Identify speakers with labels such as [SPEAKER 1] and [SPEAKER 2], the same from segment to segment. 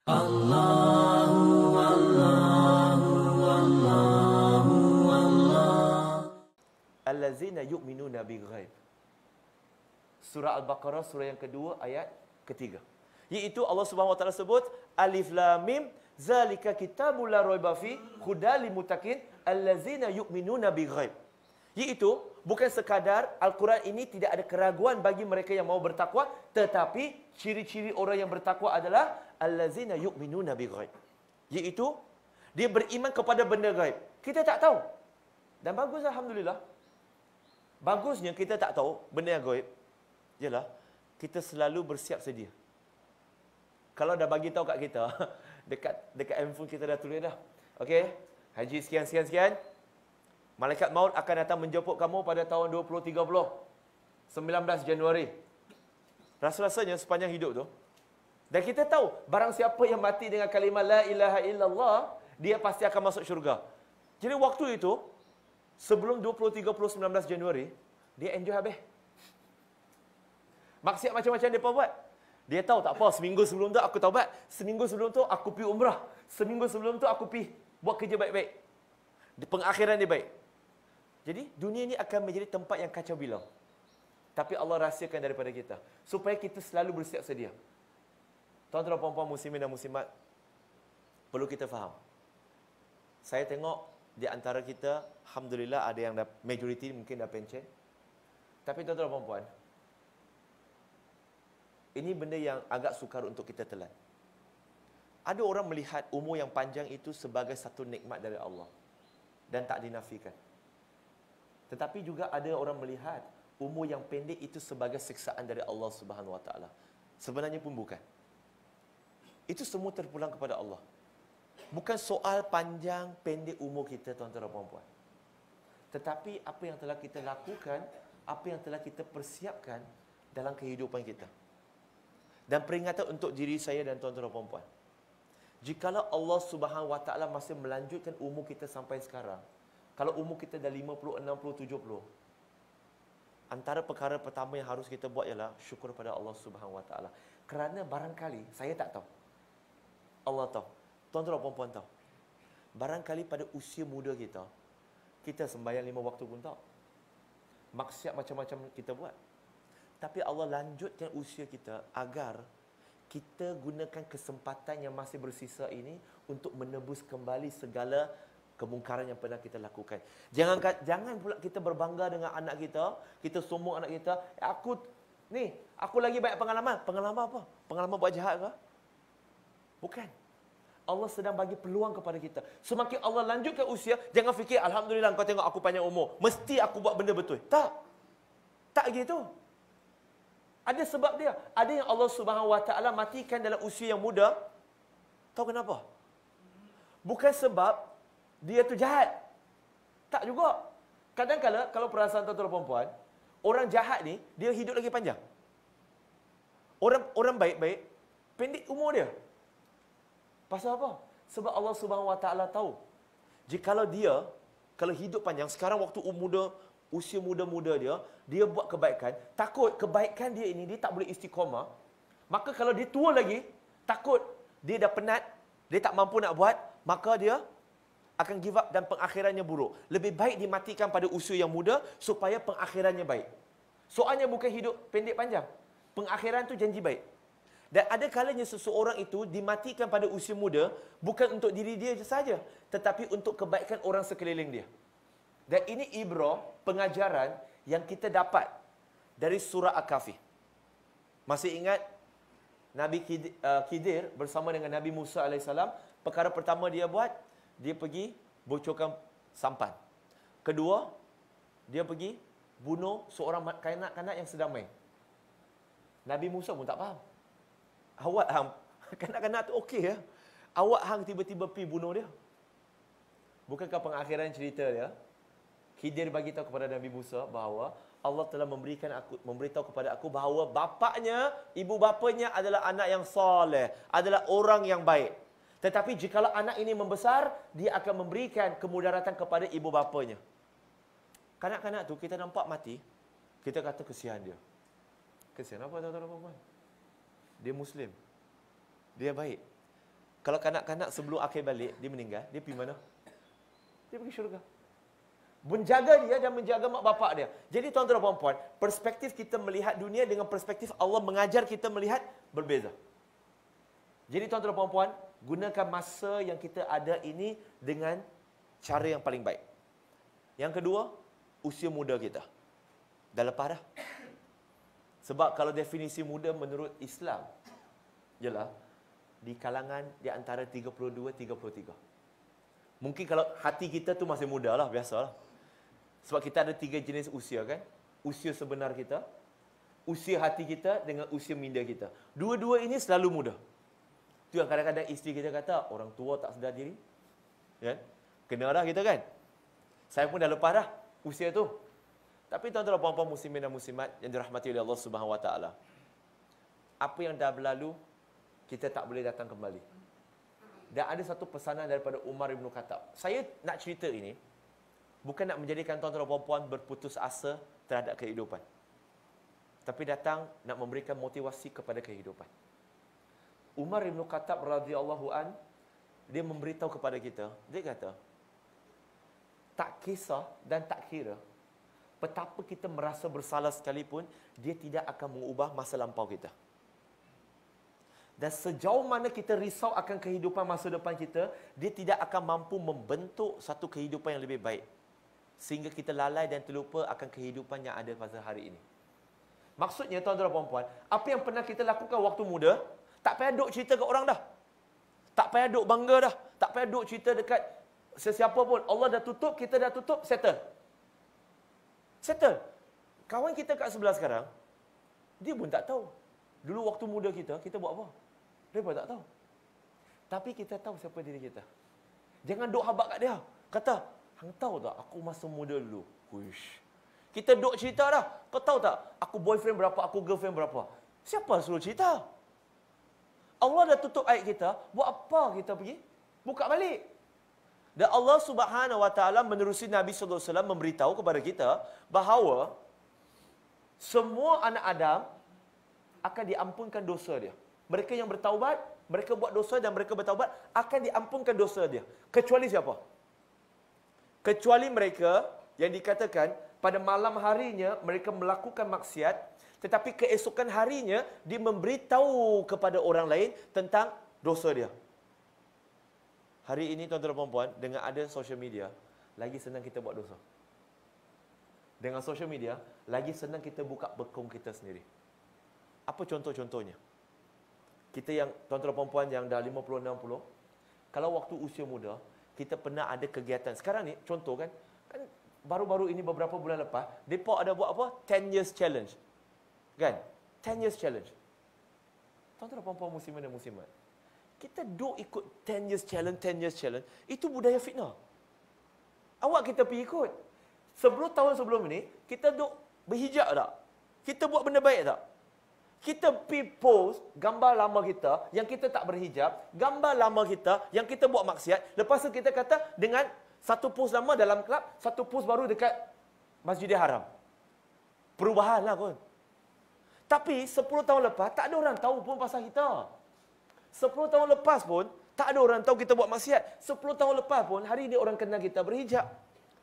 [SPEAKER 1] Allahu Allahu Allahu Allah.
[SPEAKER 2] Allazina yu'minuna bil-ghaib. Surah Al-Baqarah surah yang kedua ayat ketiga. Iaitu Allah Subhanahu wa taala sebut Alif Lam Mim zalika kitabul la raiba fi hudal lil muttaqin allazina yu'minuna bil-ghaib. Iaitu bukan sekadar Al-Quran ini tidak ada keraguan bagi mereka yang mau bertakwa, tetapi ciri-ciri orang yang bertakwa adalah allazina yu'minuna bil-ghaib. Iaitu dia beriman kepada benda gaib. Kita tak tahu. Dan bagus alhamdulillah. Bagusnya kita tak tahu benda yang gaib. Yalah, kita selalu bersiap sedia. Kalau dah bagi tahu kat kita, dekat handphone kita dah tulis dah. Okey, haji sekian. Malaikat maut akan datang menjemput kamu pada tahun 2030. 19 Januari. Rasa-rasanya sepanjang hidup tu. Dan kita tahu, barang siapa yang mati dengan kalimah la ilaha illallah, dia pasti akan masuk syurga. Jadi waktu itu, sebelum 2030 19 Januari, dia enjoy habis. Maksiat macam-macam dia buat. Dia tahu tak apa, seminggu sebelum tu aku taubat, seminggu sebelum tu aku pergi umrah, seminggu sebelum tu aku pergi buat kerja baik-baik. Pengakhiran dia baik. Jadi dunia ni akan menjadi tempat yang kacau bilau. Tapi Allah rahsiakan daripada kita supaya kita selalu bersiap sedia. Tuan-tuan dan puan-puan muslimin dan muslimat, perlu kita faham. Saya tengok di antara kita, alhamdulillah ada yang dah majoriti mungkin dah pencen. Tapi tuan-tuan dan puan-puan, ini benda yang agak sukar untuk kita telan. Ada orang melihat umur yang panjang itu sebagai satu nikmat dari Allah dan tak dinafikan. Tetapi juga ada orang melihat umur yang pendek itu sebagai siksaan dari Allah Subhanahu Wa Taala. Sebenarnya pun bukan. Itu semua terpulang kepada Allah. Bukan soal panjang pendek umur kita, tuan-tuan dan puan-puan. Tetapi apa yang telah kita lakukan, apa yang telah kita persiapkan dalam kehidupan kita. Dan peringatan untuk diri saya dan tuan-tuan dan puan-puan. Jikalau Allah Subhanahu Wa Taala masih melanjutkan umur kita sampai sekarang, kalau umur kita dah 50, 60, 70, antara perkara pertama yang harus kita buat ialah syukur pada Allah Subhanahu Wa Taala. Kerana barangkali, saya tak tahu, Allah tahu, tuan-tuan dan puan-puan tahu, barangkali pada usia muda kita, kita sembahyang 5 waktu pun tak, maksiat macam-macam kita buat. Tapi Allah lanjutkan usia kita agar kita gunakan kesempatan yang masih bersisa ini untuk menebus kembali segala kemungkaran yang pernah kita lakukan. Jangan pula kita berbangga dengan anak kita, kita sombong anak kita, aku lagi banyak pengalaman. Pengalaman apa? Pengalaman buat jahat ke? Bukan. Allah sedang bagi peluang kepada kita. Semakin Allah lanjutkan usia, jangan fikir alhamdulillah kau tengok aku panjang umur, mesti aku buat benda betul. Tak. Tak gitu. Ada sebab dia. Ada yang Allah Subhanahu Wa Taala matikan dalam usia yang muda. Tahu kenapa? Bukan sebab dia tu jahat. Tak juga. Kadang-kadang kalau perasaan tuan-tuan dan puan-puan, orang jahat ni dia hidup lagi panjang. Orang baik-baik pendek umur dia. Pasal apa? Sebab Allah Subhanahu Wa Taala tahu, jikalau dia kalau hidup panjang, sekarang waktu usia muda-muda dia buat kebaikan, takut kebaikan dia ini dia tak boleh istiqamah. Maka kalau dia tua lagi, takut dia dah penat, dia tak mampu nak buat, maka dia akan give up dan pengakhirannya buruk. Lebih baik dimatikan pada usia yang muda supaya pengakhirannya baik. Soalnya bukan hidup pendek panjang. Pengakhiran tu janji baik. Dan ada kalanya seseorang itu dimatikan pada usia muda bukan untuk diri dia saja, tetapi untuk kebaikan orang sekeliling dia. Dan ini ibrah, pengajaran yang kita dapat dari surah Al-Kahfi. Masih ingat Nabi Khidir bersama dengan Nabi Musa AS, perkara pertama dia buat, dia pergi bocorkan sampan. Kedua, dia pergi bunuh seorang kanak-kanak yang sedang main. Nabi Musa pun tak faham. Awak hang, kanak-kanak tu okey ya. Awak hang tiba-tiba pergi bunuh dia. Bukankah pengakhiran cerita dia? Khidir bagi tahu kepada Nabi Musa bahawa Allah telah memberitahu kepada aku bahawa bapaknya, ibu bapanya adalah anak yang soleh, adalah orang yang baik. Tetapi jikalau anak ini membesar, dia akan memberikan kemudaratan kepada ibu bapanya. Kanak-kanak tu kita nampak mati, kita kata kesian dia. Kesian apa tuan-tuan dan puan-puan? Dia Muslim. Dia baik. Kalau kanak-kanak sebelum akhir balik, dia meninggal, dia pergi mana? Dia pergi syurga. Menjaga dia dan menjaga mak bapak dia. Jadi tuan-tuan dan puan-puan, perspektif kita melihat dunia dengan perspektif Allah mengajar kita melihat berbeza. Jadi tuan-tuan dan puan-puan, gunakan masa yang kita ada ini dengan cara yang paling baik. Yang kedua, usia muda kita. Dah lepas dah. Sebab kalau definisi muda menurut Islam, ialah di kalangan di antara 32-33. Mungkin kalau hati kita tu masih muda lah, biasalah. Sebab kita ada 3 jenis usia kan. Usia sebenar kita, usia hati kita dengan usia minda kita. Dua-dua ini selalu muda. Tu yang kadang-kadang isteri kita kata, orang tua tak sedar diri. Kan? Kena dah kita kan. Saya pun dah lepas dah usia tu. Tapi tuan-tuan dan puan-puan muslimin dan muslimat yang dirahmati oleh Allah Subhanahu Wa Taala. Apa yang dah berlalu, kita tak boleh datang kembali. Dan ada satu pesanan daripada Umar Ibn Khattab. Saya nak cerita ini, bukan nak menjadikan tuan-tuan dan puan-puan berputus asa terhadap kehidupan. Tapi datang nak memberikan motivasi kepada kehidupan. Umar Ibn Khattab radhiyallahu an, dia memberitahu kepada kita, dia kata, tak kisah dan tak kira betapa kita merasa bersalah sekalipun, dia tidak akan mengubah masa lampau kita. Dan sejauh mana kita risau akan kehidupan masa depan kita, dia tidak akan mampu membentuk satu kehidupan yang lebih baik. Sehingga kita lalai dan terlupa akan kehidupan yang ada pada hari ini. Maksudnya tuan-tuan dan puan-puan, apa yang pernah kita lakukan waktu muda, tak payah duk cerita ke orang dah. Tak payah duk bangga dah. Tak payah duk cerita dekat sesiapa pun. Allah dah tutup, kita dah tutup, settle. Settle. Kawan kita kat sebelah sekarang, dia pun tak tahu. Dulu waktu muda kita buat apa? Dia pun tak tahu. Tapi kita tahu siapa diri kita. Jangan duk habak kat dia. Kata, hang tahu tak aku masa muda dulu? Huish. Kita duk cerita dah. Kau tahu tak aku boyfriend berapa, aku girlfriend berapa? Siapa suruh cerita? Allah dah tutup aib kita, buat apa kita pergi? Buka balik. Dan Allah Subhanahu Wa Taala menerusi Nabi sallallahu alaihi wasallam memberitahu kepada kita bahawa semua anak Adam akan diampunkan dosa dia. Mereka yang bertaubat, mereka buat dosa dan mereka bertaubat, akan diampunkan dosa dia. Kecuali siapa? Kecuali mereka yang dikatakan pada malam harinya mereka melakukan maksiat, tetapi keesokan harinya dia memberitahu kepada orang lain tentang dosa dia. Hari ini tuan-tuan dan puan-puan, dengan ada social media, lagi senang kita buat dosa. Dengan social media, lagi senang kita buka bekong kita sendiri. Apa contoh-contohnya? Kita yang tuan-tuan dan puan-puan yang dah 50-60, kalau waktu usia muda, kita pernah ada kegiatan. Sekarang ni, contoh kan baru-baru ini beberapa bulan lepas, Depok ada buat apa? 10 years challenge. Kan? 10 years challenge. Tuan-tuan dan puan-puan muslimin dan muslimat, kita duk ikut 10 years challenge, 10 years challenge, itu budaya fitnah. Awak kita pergi ikut. 10 tahun sebelum ini, kita duk berhijab tak? Kita buat benda baik tak? Kita pergi post gambar lama kita yang kita tak berhijab, gambar lama kita yang kita buat maksiat. Lepas tu kita kata dengan satu post lama dalam kelab, satu post baru dekat Masjidil Haram. Perubahan lah kot. Tapi 10 tahun lepas, tak ada orang tahu pun pasal kita. 10 tahun lepas pun, tak ada orang tahu kita buat maksiat. 10 tahun lepas pun, hari ini orang kenal kita berhijab.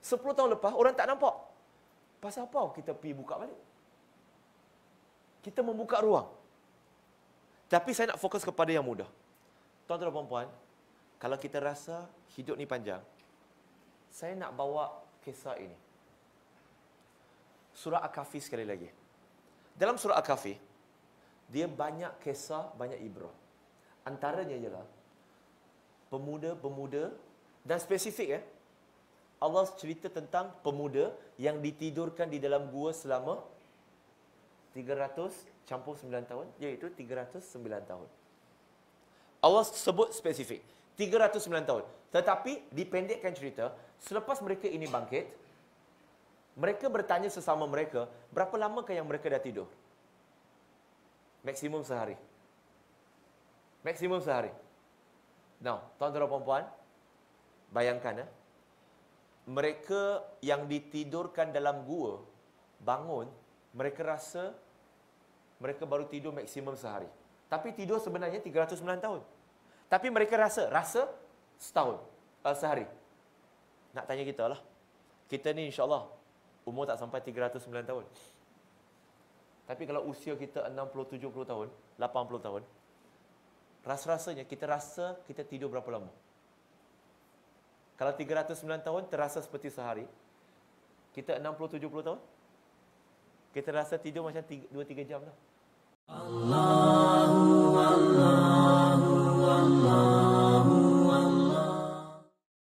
[SPEAKER 2] 10 tahun lepas, orang tak nampak. Pasal apa kita pergi buka balik? Kita membuka ruang. Tapi saya nak fokus kepada yang muda. Tuan-tuan dan puan-puan, kalau kita rasa hidup ni panjang, saya nak bawa kisah ini. Surah Al-Kahfi sekali lagi. Dalam surah Al-Kahfi, dia banyak kisah, banyak ibrah. Antaranya ialah pemuda-pemuda, dan spesifik Allah cerita tentang pemuda yang ditidurkan di dalam gua selama 300 campur 9 tahun, iaitu 309 tahun. Allah sebut spesifik 309 tahun. Tetapi dipendekkan cerita, selepas mereka ini bangkit, mereka bertanya sesama mereka, berapa lamakah yang mereka dah tidur? Maksimum sehari. Maksimum sehari. Now, tuan-tuan dan puan-puan, bayangkan mereka yang ditidurkan dalam gua bangun, mereka rasa mereka baru tidur maksimum sehari. Tapi tidur sebenarnya 309 tahun. Tapi mereka rasa setahun, sehari. Nak tanya kita lah. Kita ni insya-Allah umur tak sampai 309 tahun. Tapi kalau usia kita 60, 70 tahun, 80 tahun, rasa-rasanya kita rasa kita tidur berapa lama? Kalau 309 tahun terasa seperti sehari. Kita 60, 70 tahun, kita rasa tidur macam 2-3 jam lah.
[SPEAKER 1] Allah